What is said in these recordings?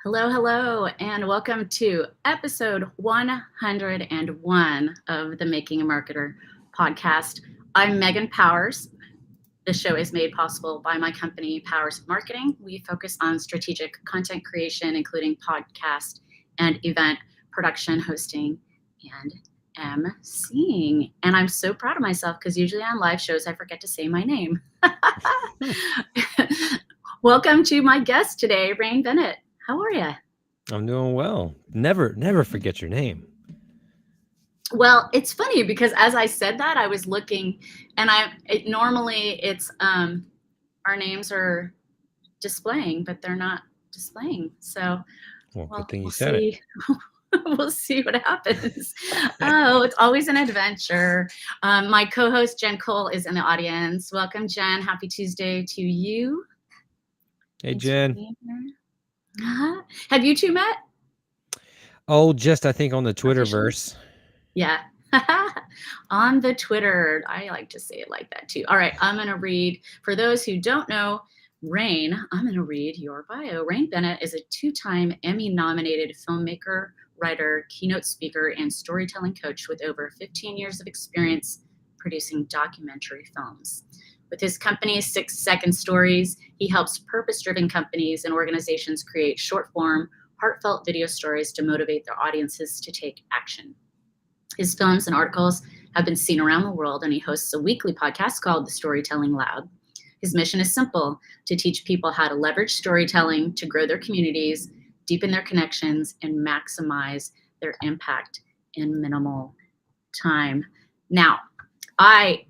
Hello, hello, and welcome to episode 101 of the Making a Marketer podcast. I'm Megan Powers. This show is made possible by my company, Powers Marketing. We focus on strategic content creation, including podcast and event production, hosting, and emceeing. And I'm so proud of myself because usually on live shows, I forget to say my name. Welcome to my guest today, Rain Bennett. How are you? I'm doing well. Never forget your name. Well, it's funny because as I said that, I was looking, and normally it's our names are displaying, but they're not displaying. So, Well, good thing you we'll said it. see. We'll see what happens. Oh, it's always an adventure. My co-host Jen Cole is in the audience. Welcome, Jen. Happy Tuesday to you. Hey, Thanks for Jen. being here. Have you two met? Oh, just I think on the Officially? Twitterverse. Yeah. On the Twitter. I like to say it like that too. All right. I'm going to read, for those who don't know, Rain, I'm going to read your bio. Rain Bennett is a 2-time Emmy-nominated filmmaker, writer, keynote speaker, and storytelling coach with over 15 years of experience producing documentary films. With his company, 6 Second Stories, he helps purpose-driven companies and organizations create short-form, heartfelt video stories to motivate their audiences to take action. His films and articles have been seen around the world, and he hosts a weekly podcast called The Storytelling Lab. His mission is simple: to teach people how to leverage storytelling to grow their communities, deepen their connections, and maximize their impact in minimal time. Now, I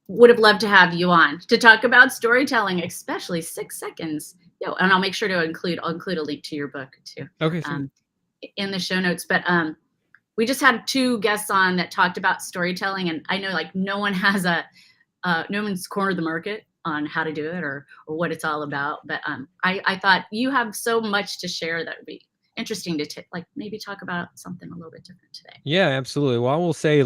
would have loved to have you on to talk about storytelling, especially 6 seconds. And I'll make sure to include a link to your book too. Okay. In the show notes. But we just had 2 guests on that talked about storytelling, and I know like no one has no one's cornered the market on how to do it or what it's all about. But I thought you have so much to share that would be interesting to like maybe talk about something a little bit different today. Yeah, absolutely. Well, I will say,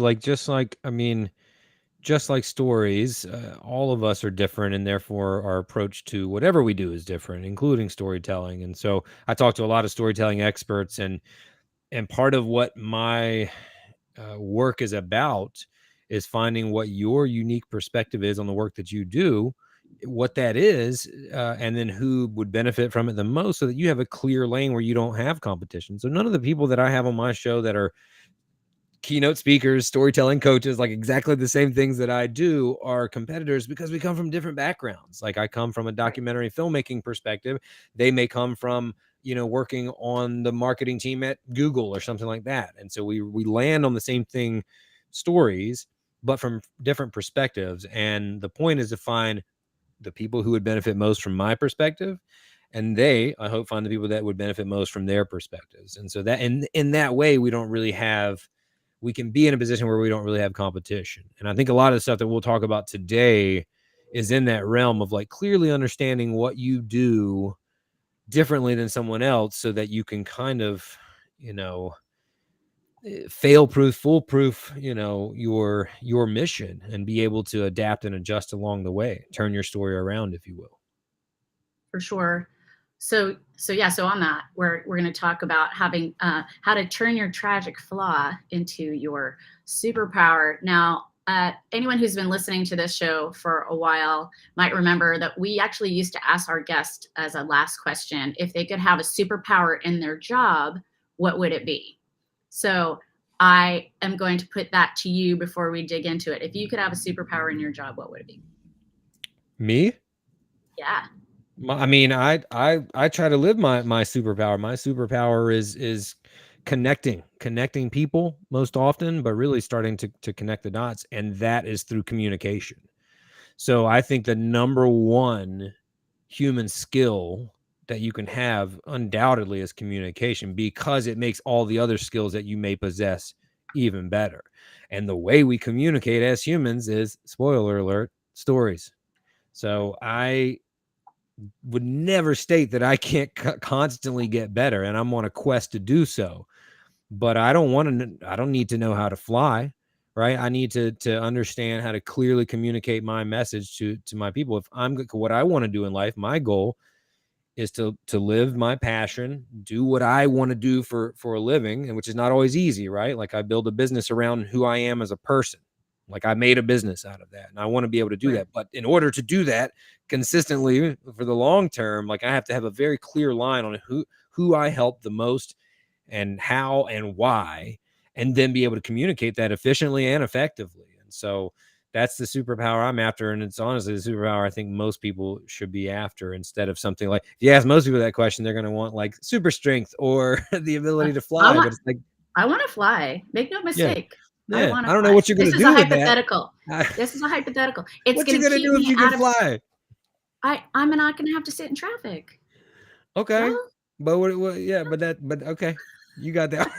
just like stories, all of us are different, and therefore our approach to whatever we do is different, including storytelling. And so I talk to a lot of storytelling experts, and part of what my work is about is finding what your unique perspective is on the work that you do, what that is, and then who would benefit from it the most, so that you have a clear lane where you don't have competition. So none of the people that I have on my show that are keynote speakers, storytelling coaches, like exactly the same things that I do, are competitors, because we come from different backgrounds. Like I come from a documentary filmmaking perspective. They may come from, working on the marketing team at Google or something like that. And so we land on the same thing, stories, but from different perspectives. And the point is to find the people who would benefit most from my perspective, and I hope, find the people that would benefit most from their perspectives. And so that in that way, we can be in a position where we don't really have competition. And I think a lot of the stuff that we'll talk about today is in that realm of like clearly understanding what you do differently than someone else, so that you can kind of, fail-proof, foolproof, your mission, and be able to adapt and adjust along the way, turn your story around, if you will. For sure. So on that, we're going to talk about having how to turn your tragic flaw into your superpower. Now, anyone who's been listening to this show for a while might remember that we actually used to ask our guest as a last question, if they could have a superpower in their job, what would it be? So I am going to put that to you before we dig into it. If you could have a superpower in your job, what would it be? Me? Yeah. I try to live my superpower. My superpower is connecting people most often, but really starting to connect the dots. And that is through communication. So I think the number one human skill that you can have undoubtedly is communication, because it makes all the other skills that you may possess even better. And the way we communicate as humans is, spoiler alert, stories. So I would never state that I can't constantly get better, and I'm on a quest to do so. But I don't need to know how to fly, right? I need to understand how to clearly communicate my message to my people. If what I want to do in life, my goal is to live my passion, do what I want to do for a living, and which is not always easy, right? Like I build a business around who I am as a person. Like I made a business out of that, and I want to be able to do Right. that. But in order to do that consistently for the long term, like I have to have a very clear line on who I help the most and how and why, and then be able to communicate that efficiently and effectively. And so that's the superpower I'm after. And it's honestly the superpower I think most people should be after, instead of something like, if you ask most people that question, they're going to want like super strength or the ability to I fly. want But it's like, I want to fly. Make no yeah, mistake. I yeah, want I to don't know fly. what you're going This to is a do with that. hypothetical. This is a hypothetical. It's What you going to going to keep do if me you can out of. fly? I'm not going to have to sit in traffic. Okay. Well, But yeah, but okay. You got that.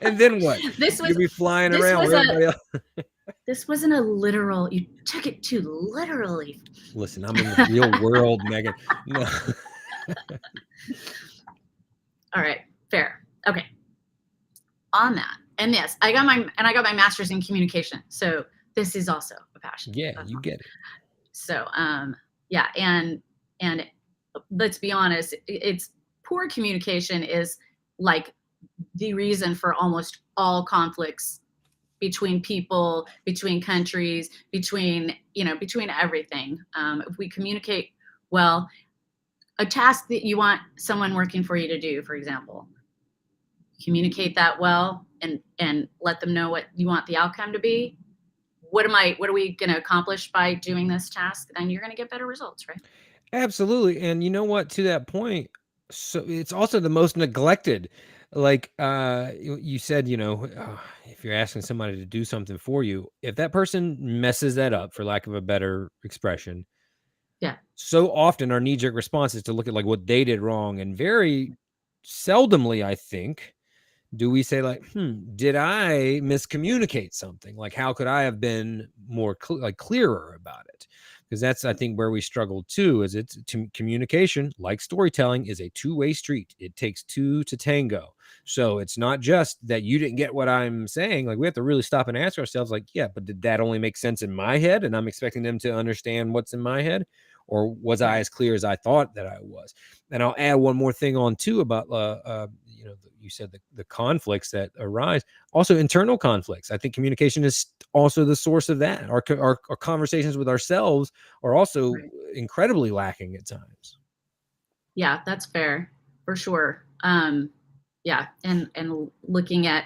And then what? this was You'll be flying this around was with a everybody else. this wasn't a literal. You took it too literally. Listen, I'm in the real world, Megan. No. All right, fair. Okay. On that, and yes, I got my master's in communication. So this is also a passion. Yeah, you get it. So yeah, and let's be honest, it's poor communication is like the reason for almost all conflicts between people, between countries, between everything. If we communicate well, a task that you want someone working for you to do, for example, communicate that well and let them know what you want the outcome to be. What are we going to accomplish by doing this task? Then you're going to get better results, right? Absolutely. And you know what? To that point, so it's also the most neglected. Like you said, if you're asking somebody to do something for you, if that person messes that up, for lack of a better expression, Yeah. so often our knee-jerk response is to look at like what they did wrong. And very seldomly, I think, do we say like, did I miscommunicate something? Like, how could I have been more clearer about it? Because that's, I think, where we struggle too, is communication, like storytelling, is a two-way street. It takes two to tango. So it's not just that you didn't get what I'm saying. Like, we have to really stop and ask ourselves, like, yeah, but did that only make sense in my head? And I'm expecting them to understand what's in my head? Or was I Right. as clear as I thought that I was? And I'll add one more thing on too about, you said the conflicts that arise, also internal conflicts. I think communication is also the source of that. Our conversations with ourselves are also Right. incredibly lacking at times. Yeah, that's fair for sure. Yeah, and looking at,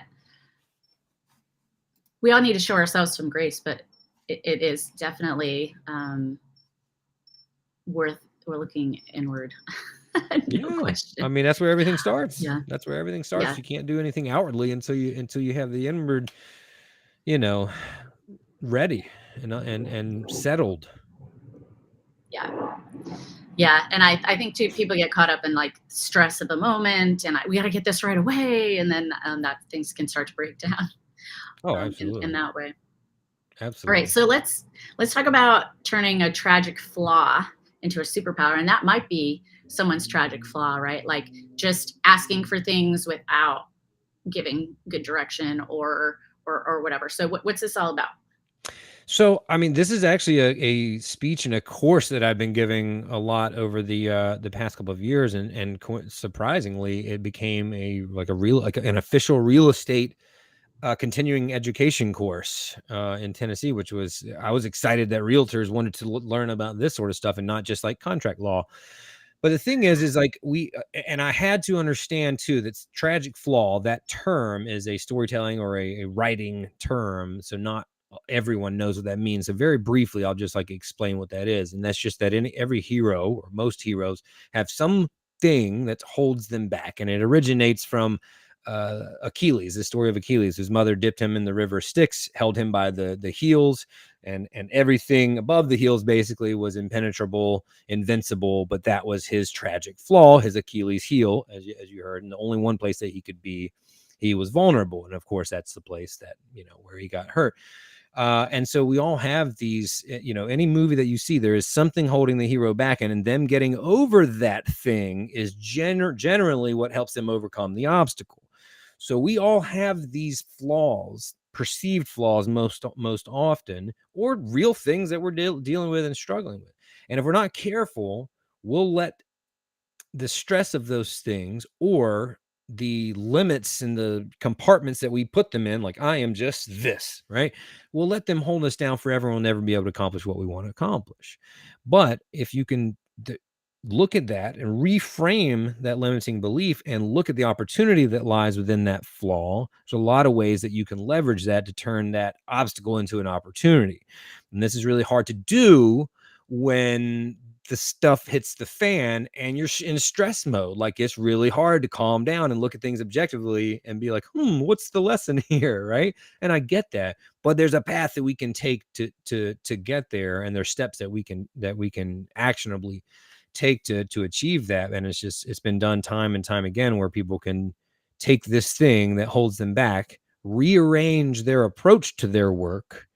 we all need to show ourselves some grace, but it is definitely worth we're looking inward. No question. I mean, that's where everything starts. Yeah. That's where everything starts. Yeah. You can't do anything outwardly until you have the inward, ready and settled. Yeah. Yeah, and I think too, people get caught up in like stress of the moment, and we got to get this right away, and then that things can start to break down. Oh, In absolutely. that way. All right, Absolutely. so let's talk about turning a tragic flaw into a superpower, and that might be someone's tragic flaw, right? Like just asking for things without giving good direction or whatever. So what's this all about? So, I mean, this is actually a speech and a course that I've been giving a lot over the past couple of years, and surprisingly, it became an official real estate continuing education course in Tennessee, which I was excited that realtors wanted to learn about this sort of stuff and not just like contract law. But the thing is like and I had to understand too, that's tragic flaw. That term is a storytelling or a writing term. So not everyone knows what that means. So very briefly, I'll just like explain what that is. And that's just that every hero, or most heroes, have some thing that holds them back. And it originates from Achilles, the story of Achilles, whose mother dipped him in the river Styx, held him by the heels, and everything above the heels basically was impenetrable, invincible. But that was his tragic flaw, his Achilles heel, as you heard, and the only one place that he was vulnerable. And of course, that's the place that where he got hurt. And so we all have these, any movie that you see, there is something holding the hero back, and them getting over that thing is generally what helps them overcome the obstacle. So we all have these flaws, perceived flaws most often, or real things that we're dealing with and struggling with. And if we're not careful, we'll let the stress of those things, or the limits and the compartments that we put them in, like I am just this, right? We'll let them hold us down forever. We'll never be able to accomplish what we want to accomplish. But if you can look at that and reframe that limiting belief and look at the opportunity that lies within that flaw, there's a lot of ways that you can leverage that to turn that obstacle into an opportunity. And this is really hard to do when the stuff hits the fan and you're in stress mode. Like, it's really hard to calm down and look at things objectively and be like, what's the lesson here, right? And I get that, but there's a path that we can take to get there, and there's steps that we can actionably take to achieve that. And it's been done time and time again, where people can take this thing that holds them back, rearrange their approach to their work,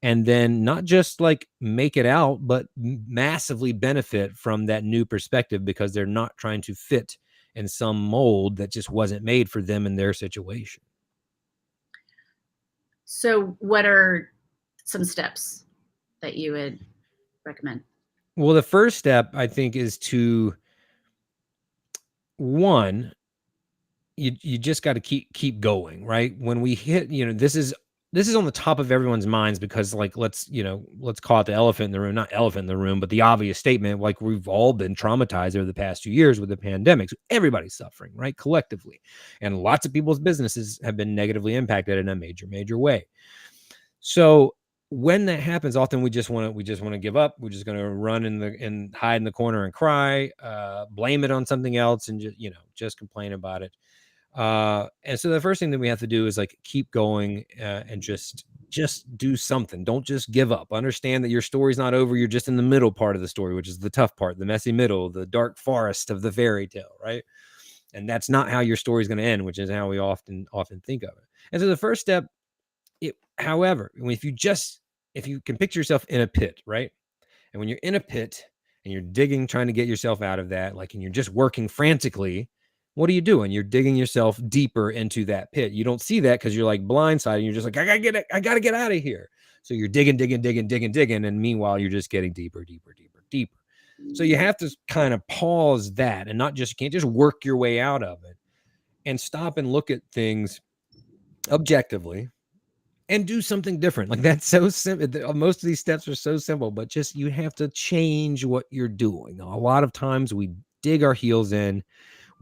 and then not just like make it out, but massively benefit from that new perspective, because they're not trying to fit in some mold that just wasn't made for them in their situation. So what are some steps that you would recommend? Well, the first step, I think, is to, one, you just got to keep going, right? When we hit, this is on the top of everyone's minds, because, like, let's call it the elephant in the room, not elephant in the room, but the obvious statement. Like, we've all been traumatized over the past 2 years with the pandemic. So everybody's suffering, right? Collectively. And lots of people's businesses have been negatively impacted in a major way. So when that happens, often we just want to give up. We're just going to run and hide in the corner and cry, blame it on something else, and just complain about it. And so the first thing that we have to do is, like, keep going, and just do something. Don't just give up. Understand that your story's not over. You're just in the middle part of the story, which is the tough part, the messy middle, the dark forest of the fairy tale, right? And that's not how your story's going to end, which is how we often think of it. And so the first step, however, if you can picture yourself in a pit, right? And when you're in a pit and you're digging, trying to get yourself out of that, like, and you're just working frantically, what are you doing? You're digging yourself deeper into that pit. You don't see that because you're like blindsided. You're just like, I gotta get out of here. So you're digging. And meanwhile, you're just getting deeper. So you have to kind of pause that, and you can't just work your way out of it, and stop and look at things objectively and do something different. Like, that's so simple. Most of these steps are so simple, but just, you have to change what you're doing. A lot of times we dig our heels in.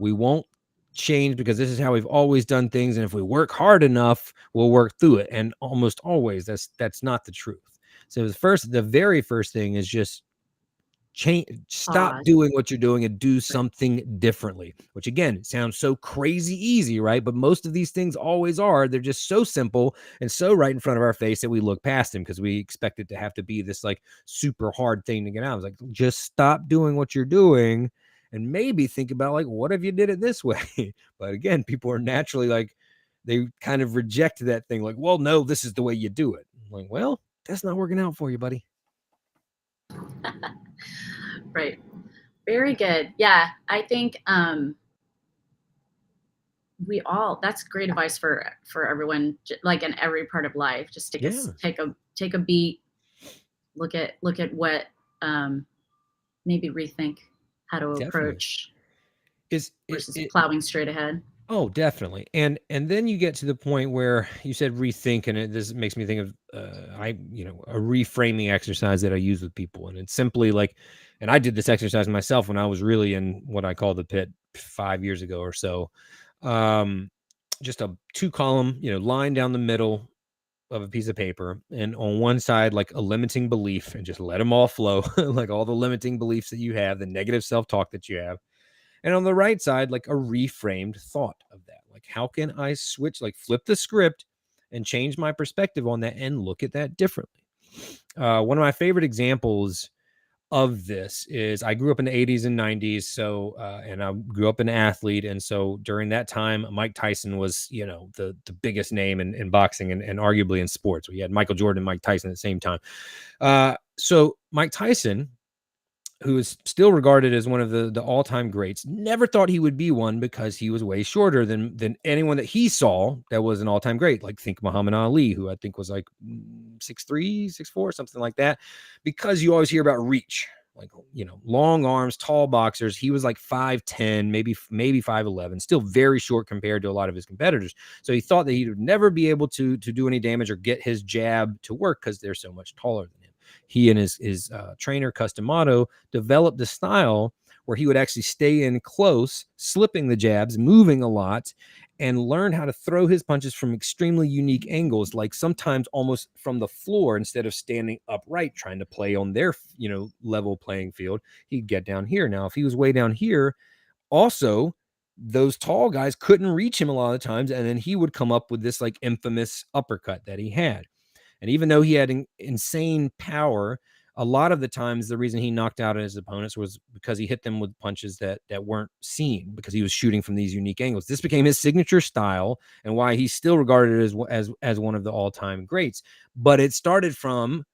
We won't change because this is how we've always done things. And if we work hard enough, we'll work through it. And almost always that's not the truth. So the very first thing is just stop doing what you're doing and do something differently, which, again, sounds so crazy easy, right? But most of these things always are. They're just so simple and so right in front of our face that we look past them because we expect it to have to be this, like, super hard thing to get out. It's like, just stop doing what you're doing and maybe think about, like, what if you did it this way? But again, people are naturally, like, they kind of reject that thing. Like, well, no, this is the way you do it. I'm like, well, that's not working out for you, buddy. Right. Very good. Yeah. I think that's great advice for everyone, like, in every part of life. Just take a beat, look at what, maybe rethink how to approach versus plowing straight ahead. Oh, definitely. And then you get to the point where you said rethink, and this makes me think of a reframing exercise that I use with people. And it's simply like, and I did this exercise myself when I was really in what I call the pit 5 years ago or so. Just a 2-column, line down the middle of a piece of paper, and on one side, like, a limiting belief, and just let them all flow, like all the limiting beliefs that you have, the negative self-talk that you have. And on the right side, like, a reframed thought of that. Like, how can I switch, like, flip the script and change my perspective on that and look at that differently? One of my favorite examples of this is, I grew up in the 80s and 90s. So, and I grew up an athlete. And so during that time, Mike Tyson was, the biggest name in boxing and arguably in sports. We had Michael Jordan and Mike Tyson at the same time. So Mike Tyson, who is still regarded as one of the all-time greats, never thought he would be one because he was way shorter than anyone that he saw that was an all-time great. Like, think Muhammad Ali, who I think was like 6'3", 6'4", something like that, because you always hear about reach, like, long arms, tall boxers. He was like 5'10", maybe 5'11", still very short compared to a lot of his competitors. So he thought that he would never be able to do any damage or get his jab to work because they're so much taller than him. He and his trainer Customato developed a style where he would actually stay in close, slipping the jabs, moving a lot, and learn how to throw his punches from extremely unique angles, like sometimes almost from the floor instead of standing upright trying to play on their level playing field. He'd get down here. Now if he was way down here, also those tall guys couldn't reach him a lot of times, and then he would come up with this like infamous uppercut that he had. And even though he had insane power, a lot of the times the reason he knocked out his opponents was because he hit them with punches that weren't seen, because he was shooting from these unique angles. This became his signature style and why he's still regarded as one of the all-time greats. But it started from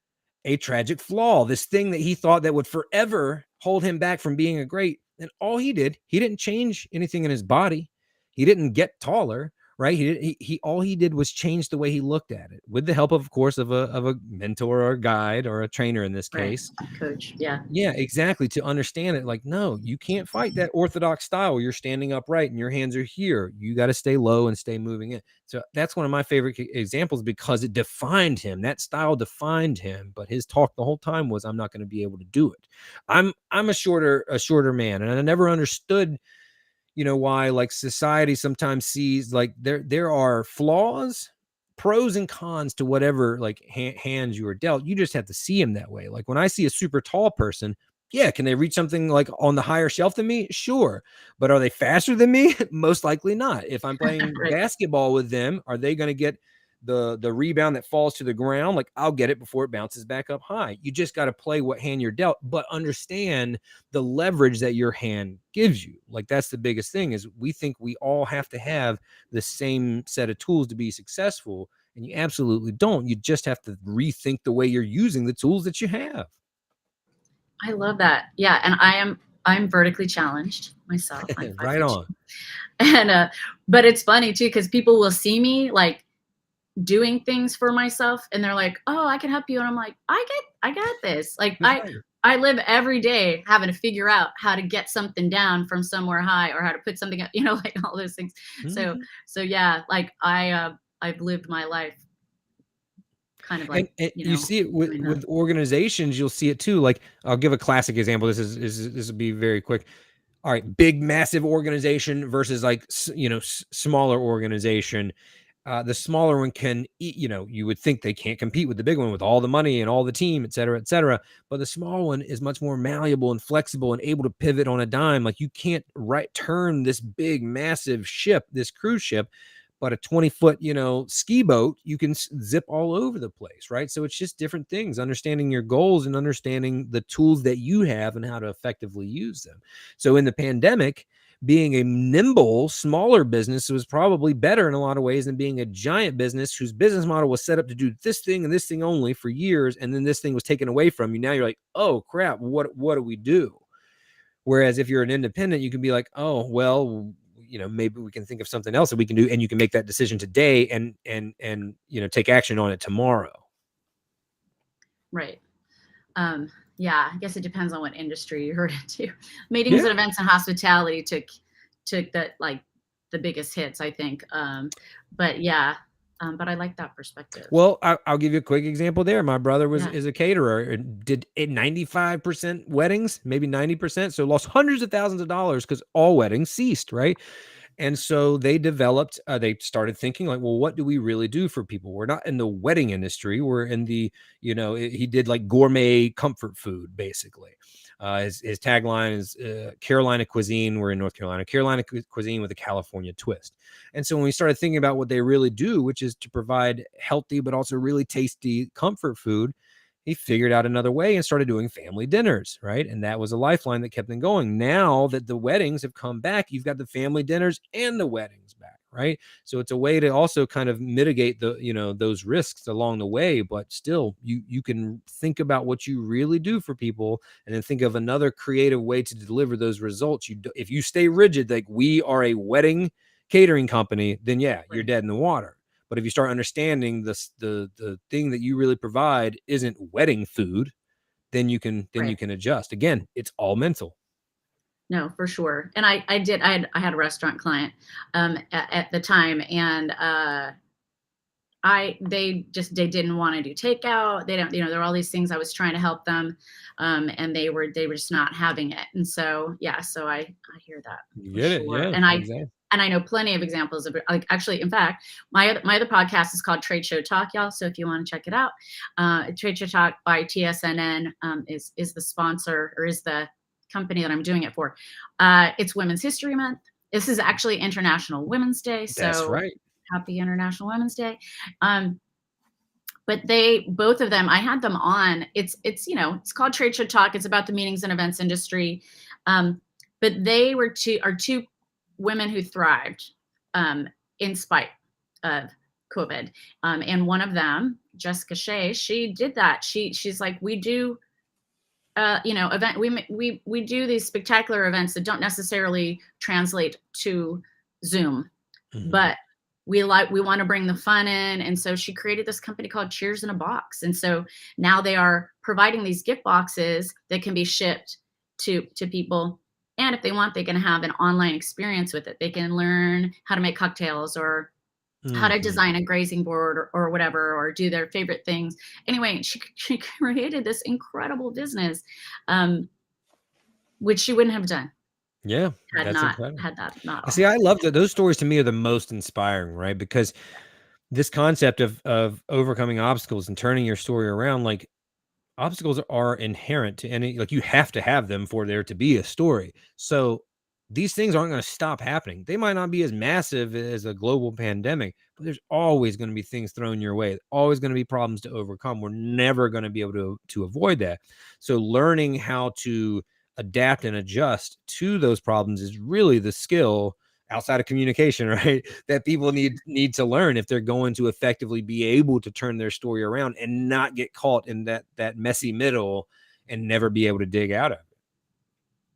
a tragic flaw, this thing that he thought that would forever hold him back from being a great. And all he didn't change anything in his body. He didn't get taller, right? All he did was change the way he looked at it, with the help of course of a mentor or a guide or a trainer in this case. Right. Coach. Yeah. Yeah, exactly. To understand it, like, no, you can't fight that orthodox style where you're standing upright and your hands are here. You got to stay low and stay moving in. So that's one of my favorite examples because it defined him. That style defined him. But his talk the whole time was, I'm not going to be able to do it. I'm a shorter man, and I never understood why like society sometimes sees like there are flaws, pros and cons to whatever like hands you are dealt. You just have to see them that way. Like when I see a super tall person, yeah, can they reach something like on the higher shelf than me? Sure. But are they faster than me? Most likely not. If I'm playing Right. basketball with them, are they going to get the rebound that falls to the ground? Like I'll get it before it bounces back up high. You just got to play what hand you're dealt, but understand the leverage that your hand gives you. Like that's the biggest thing, is we think we all have to have the same set of tools to be successful, and you absolutely don't. You just have to rethink the way you're using the tools that you have. I love that. Yeah, and I'm vertically challenged myself. I'm Right 5'2". on. And but it's funny too, because people will see me like doing things for myself and they're like, oh, I can help you. And I'm like, I got this. Like Right. I live every day having to figure out how to get something down from somewhere high or how to put something up, like all those things. So Mhm. so yeah, like I've lived my life kind of like, And you see it with doing that. with organizations. You'll see it too. Like I'll give a classic example. This will be very quick. All right, big massive organization versus like smaller organization. The smaller one can, you would think they can't compete with the big one with all the money and all the team, et cetera, et cetera. But the small one is much more malleable and flexible and able to pivot on a dime. Like you can't turn this big, massive ship, this cruise ship, but a 20-foot, ski boat, you can zip all over the place, right? So it's just different things, understanding your goals and understanding the tools that you have and how to effectively use them. So in the pandemic, being a nimble, smaller business was probably better in a lot of ways than being a giant business whose business model was set up to do this thing and this thing only for years. And then this thing was taken away from you. Now you're like, oh crap, what do we do? Whereas if you're an independent, you can be like, oh, well, maybe we can think of something else that we can do. And you can make that decision today and take action on it tomorrow. Right. Yeah, I guess it depends on what industry you're into. Meetings and events and hospitality took the biggest hits, I think. But yeah, but I like that perspective. Well, I'll give you a quick example there. My brother Yeah. is a caterer and did 95% weddings, maybe 90%. So lost hundreds of thousands of dollars because all weddings ceased, right? And so they started thinking like, well, what do we really do for people? We're not in the wedding industry. We're in the, he did like gourmet comfort food, basically. His tagline is Carolina cuisine. We're in North Carolina, Carolina cuisine with a California twist. And so when we started thinking about what they really do, which is to provide healthy, but also really tasty comfort food, he figured out another way and started doing family dinners, right? And that was a lifeline that kept them going. Now that the weddings have come back, you've got the family dinners and the weddings back, right? So it's a way to also kind of mitigate those risks along the way, but still you can think about what you really do for people and then think of another creative way to deliver those results. If you stay rigid, like we are a wedding catering company, then yeah, you're dead in the water. But if you start understanding the thing that you really provide isn't wedding food, then you can Right. adjust. Again, it's all mental. No, for sure. And I had a restaurant client at the time, and they didn't want to do takeout. They don't, there were all these things I was trying to help them, and they were just not having it. And so yeah, so I hear that You for get it? sure. Yeah, And I exactly. and I know plenty of examples of it. Like, actually, in fact, my other podcast is called Trade Show Talk, y'all. So if you want to check it out, Trade Show Talk by TSNN is the sponsor, or is the company that I'm doing it for. It's Women's History Month. This is actually International Women's Day, That's so right. happy International Women's Day. Um, but both of them, I had them on. It's called Trade Show Talk. It's about the meetings and events industry. Um, but they are two women who thrived, in spite of COVID. And one of them, Jessica Shea, she did that. She's like, we do event we do these spectacular events that don't necessarily translate to Zoom, Mhm. but we want to bring the fun in. And so she created this company called Cheers in a Box. And so now they are providing these gift boxes that can be shipped to people, and if they want, they can have an online experience with it. They can learn how to make cocktails, or how to Mhm. design a grazing board, or whatever, or do their favorite things. Anyway, she created this incredible business, um, which she wouldn't have done Yeah, that's incredible. had that not I see, all. I love that those stories to me are the most inspiring, right? Because this concept of overcoming obstacles and turning your story around, like, obstacles are inherent to any, like, you have to have them for there to be a story. So these things aren't going to stop happening. They might not be as massive as a global pandemic, but there's always going to be things thrown your way. Always going to be problems to overcome. We're never going to be able to avoid that. So learning how to adapt and adjust to those problems is really the skill outside of communication, right? That people need to learn if they're going to effectively be able to turn their story around and not get caught in that messy middle and never be able to dig out of it.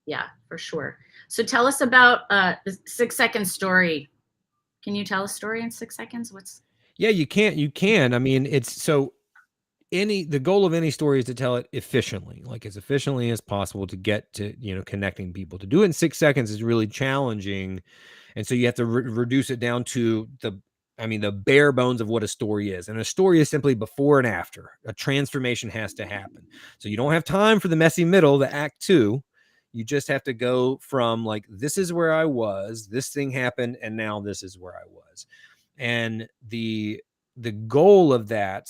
Yeah, for sure. So tell us about the 6 second story. Can you tell a story in 6 seconds? What's Yeah, you can. I mean, it's so the goal of any story is to tell it efficiently, like as efficiently as possible, to get to, connecting people. To do it in 6 seconds is really challenging. And so you have to reduce it down to the bare bones of what a story is. And a story is simply before and after. A transformation has to happen. So you don't have time for the messy middle, the act two. You just have to go from, like, this is where I was, this thing happened, and now this is where I was. And the goal of that,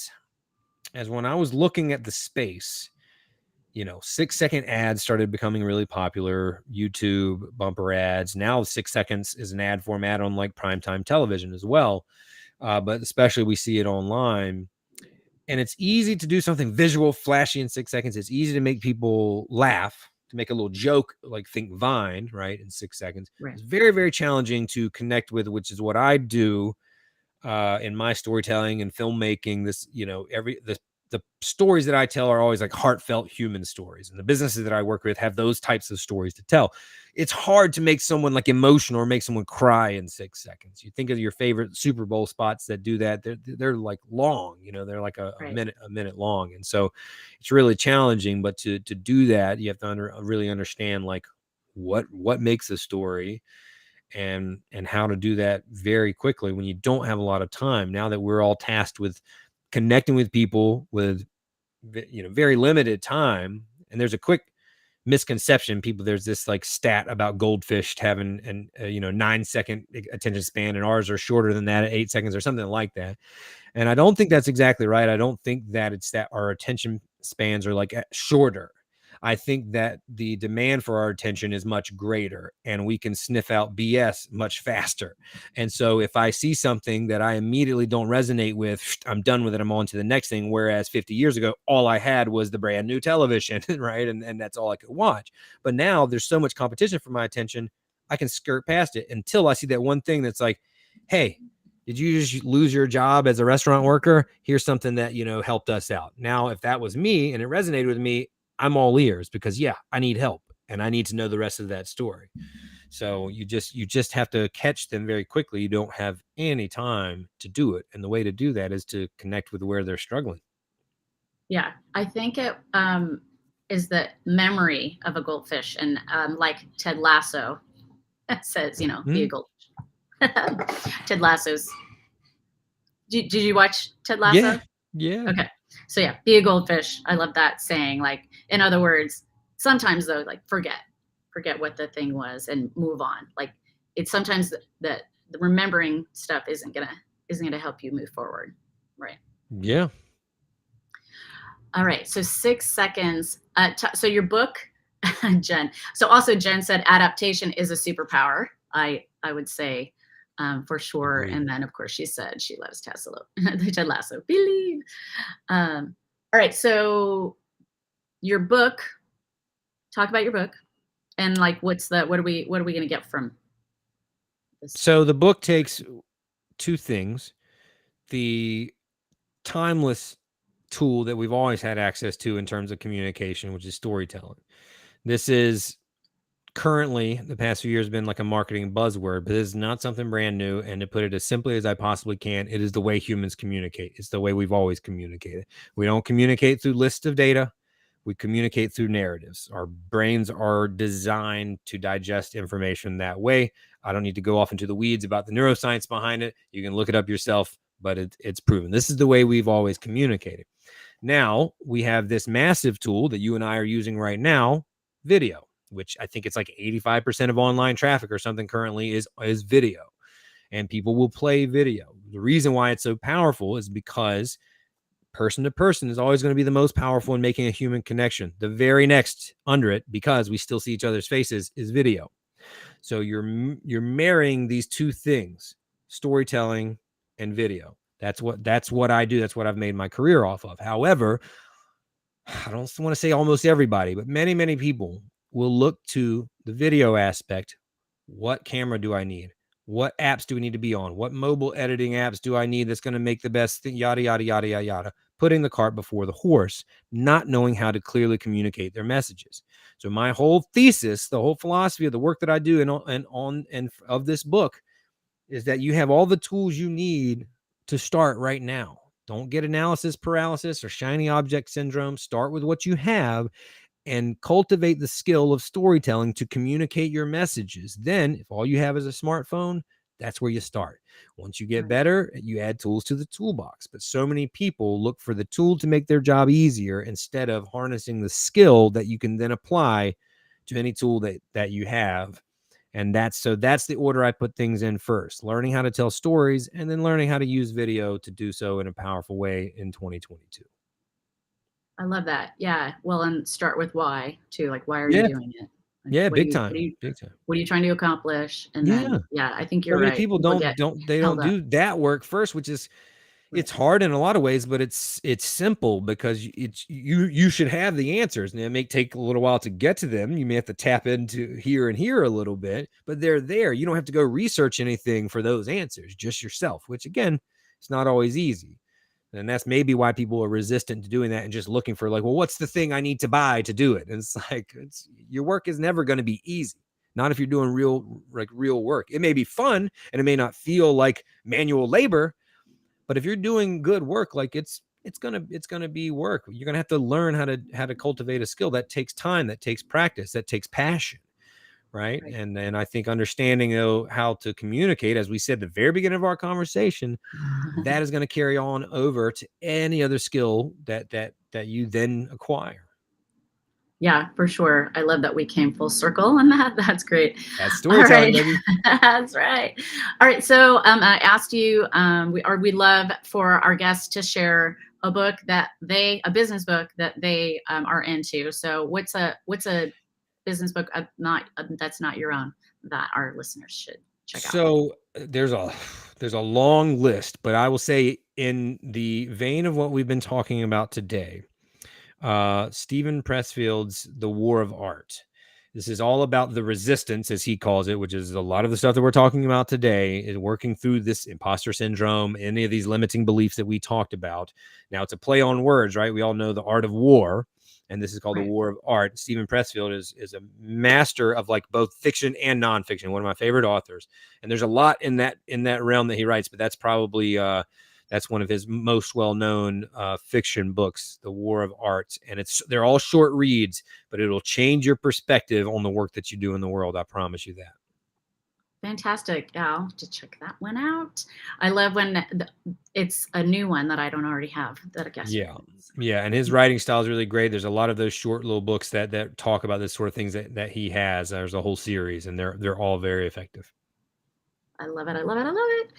as when I was looking at the space, 6 second ads started becoming really popular. YouTube bumper ads. Now 6 seconds is an ad format on, like, primetime television as well. But especially we see it online. And it's easy to do something visual, flashy in 6 seconds. It's easy to make people laugh, to make a little joke, like think Vine, right, in 6 seconds. right? It's very, very challenging to connect with, which is what I do in my storytelling and filmmaking. This, the stories that I tell are always like heartfelt human stories, and the businesses that I work with have those types of stories to tell. It's hard to make someone like emotional or make someone cry in 6 seconds. You think of your favorite Super Bowl spots that do that; they're like long, they're like a Right. minute long, and so it's really challenging. But to do that, you have to really understand, like, what makes a story, and how to do that very quickly when you don't have a lot of time. Now that we're all tasked with connecting with people with very limited time, and there's a quick misconception, people, there's this like stat about goldfish having an 9 second attention span, and ours are shorter than that at 8 seconds or something like that. And I don't think that's exactly right. I don't think that it's that our attention spans are like shorter. I think that the demand for our attention is much greater, and we can sniff out BS much faster. And so if I see something that I immediately don't resonate with, I'm done with it. I'm on to the next thing. Whereas 50 years ago, all I had was the brand new television, right? And that's all I could watch. But now there's so much competition for my attention, I can skirt past it until I see that one thing that's like, hey, did you just lose your job as a restaurant worker? Here's something that, helped us out. Now, if that was me and it resonated with me, I'm all ears, because yeah, I need help and I need to know the rest of that story. So you just have to catch them very quickly. You don't have any time to do it. And the way to do that is to connect with where they're struggling. Yeah, I think is the memory of a goldfish. And like Ted Lasso says, you know, be a Mhm. goldfish. Ted Lasso's. Did you watch Ted Yeah. Lasso? Yeah. Okay. So yeah, be a goldfish. I love that saying. Like, in other words, sometimes though, like forget what the thing was and move on. Like, it's sometimes that the remembering stuff isn't gonna help you move forward. Right. Yeah. All right. So 6 seconds. So your book, Jen. So also Jen said adaptation is a superpower. I would say for sure. Agreed. And then of course she said she loves Ted Lasso. Believe. All right. So your book. Talk about your book and like what are we gonna get from this? So the book takes two things: the timeless tool that we've always had access to in terms of communication, which is storytelling. This is currently, the past few years, been like a marketing buzzword, but it's not something brand new. And to put it as simply as I possibly can, it is the way humans communicate. It's the way we've always communicated. We don't communicate through lists of data. We communicate through narratives. Our brains are designed to digest information that way. I don't need to go off into the weeds about the neuroscience behind it. You can look it up yourself, but it's proven. This is the way we've always communicated. Now we have this massive tool that you and I are using right now, video, which I think it's like 85% of online traffic or something currently is video. And people will play video. The reason why it's so powerful is because person to person is always going to be the most powerful in making a human connection. The very next under it, because we still see each other's faces, is video. So you're marrying these two things, storytelling and video. That's what I do. That's what I've made my career off of. However, I don't want to say almost everybody, but many people will look to the video aspect. What camera do I need? What apps do we need to be on? What mobile editing apps do I need that's going to make the best thing? Yada, yada, yada, yada, yada. Putting the cart before the horse, not knowing how to clearly communicate their messages. So my whole thesis, the whole philosophy of the work that I do and of this book is that you have all the tools you need to start right now. Don't get analysis paralysis or shiny object syndrome. Start with what you have and cultivate the skill of storytelling to communicate your messages. Then, if all you have is a smartphone, that's where you start. Once you get Right. better, you add tools to the toolbox. But so many people look for the tool to make their job easier instead of harnessing the skill that you can then apply to any tool that you have. And that's the order I put things in first: learning how to tell stories and then learning how to use video to do so in a powerful way in 2022. I love that. Yeah. Well, and start with why too. Like, why are you Yeah. doing it? Like, Yeah. what do Big you what do time. you Big time. what are you trying to accomplish? And Yeah. then yeah, I think So you're many right. people People get don't held up. do that work first, which is, Right. it's hard in a lot of ways, but it's simple because you should have the answers, and it may take a little while to get to them. You may have to tap into here and here a little bit, but they're there. You don't have to go research anything for those answers, just yourself, which again, it's not always easy. And that's maybe why people are resistant to doing that and just looking for, like, well, what's the thing I need to buy to do it? And it's like, your work is never going to be easy. Not if you're doing real work. It may be fun and it may not feel like manual labor, but if you're doing good work, like it's gonna be work. You're gonna have to learn how to cultivate a skill that takes time, that takes practice, that takes passion, right? Right. And I think understanding, though, how to communicate, as we said at the very beginning of our conversation, that is going to carry on over to any other skill that you then acquire. Yeah, for sure. I love that we came full circle on that. That's great. That's All storytelling, right. baby. That's right. All right. So I asked you, we love for our guests to share a book a business book that they are into. So what's a business book that's not your own that our listeners should check out? So there's a long list, but I will say, in the vein of what we've been talking about today, Stephen Pressfield's The War of Art. This is all about the resistance, as he calls it, which is a lot of the stuff that we're talking about today, is working through this imposter syndrome, any of these limiting beliefs that we talked about. Now, it's a play on words, right? We all know the art of war, and this is called The Right. War of Art. Stephen Pressfield is a master of, like, both fiction and nonfiction, one of my favorite authors. And there's a lot in that realm that he writes, but that's probably That's one of his most well-known fiction books, The War of Art. And they're all short reads, but it'll change your perspective on the work that you do in the world. I promise you that. Fantastic. Yeah, I'll have to check that one out. I love when it's a new one that I don't already have that a guest Yeah. reads. Yeah. And his writing style is really great. There's a lot of those short little books that talk about this sort of things that he has. There's a whole series, and they're all very effective. I love it. I love it. I love it.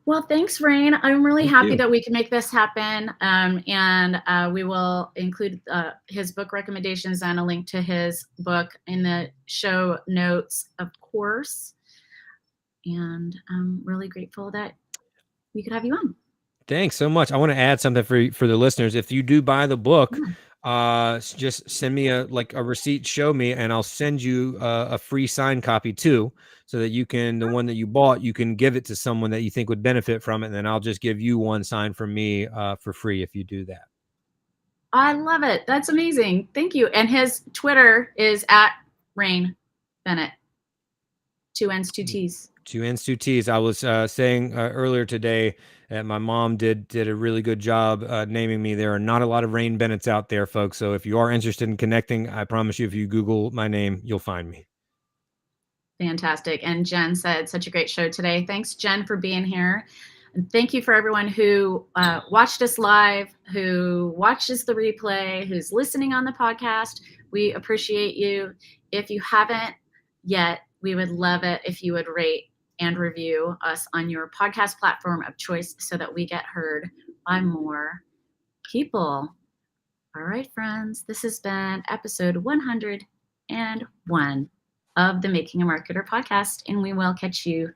Well, thanks, Rain. I'm really Thank happy you. that we can make this happen. And we will include his book recommendations and a link to his book in the show notes, of course. And I'm really grateful that we could have you on. Thanks so much. I want to add something for the listeners. If you do buy the book, Yeah. just send me a receipt, show me, and I'll send you a free signed copy too, so that you can, the one that you bought, you can give it to someone that you think would benefit from it, and then I'll just give you one signed from me for free if you do that. I love it. That's amazing. Thank you. And his Twitter is at Rain Bennett. 2 N's, 2 T's. 2 N's, 2 T's. I was saying earlier today that my mom did a really good job naming me. There are not a lot of Rain Bennett's out there, folks. So if you are interested in connecting, I promise you, if you Google my name, you'll find me. Fantastic. And Jen said, such a great show today. Thanks, Jen, for being here. And thank you for everyone who watched us live, who watches the replay, who's listening on the podcast. We appreciate you. If you haven't yet, we would love it if you would rate and review us on your podcast platform of choice so that we get heard by more people. All right, friends, this has been episode 101 of the Making a Marketer podcast, and we will catch you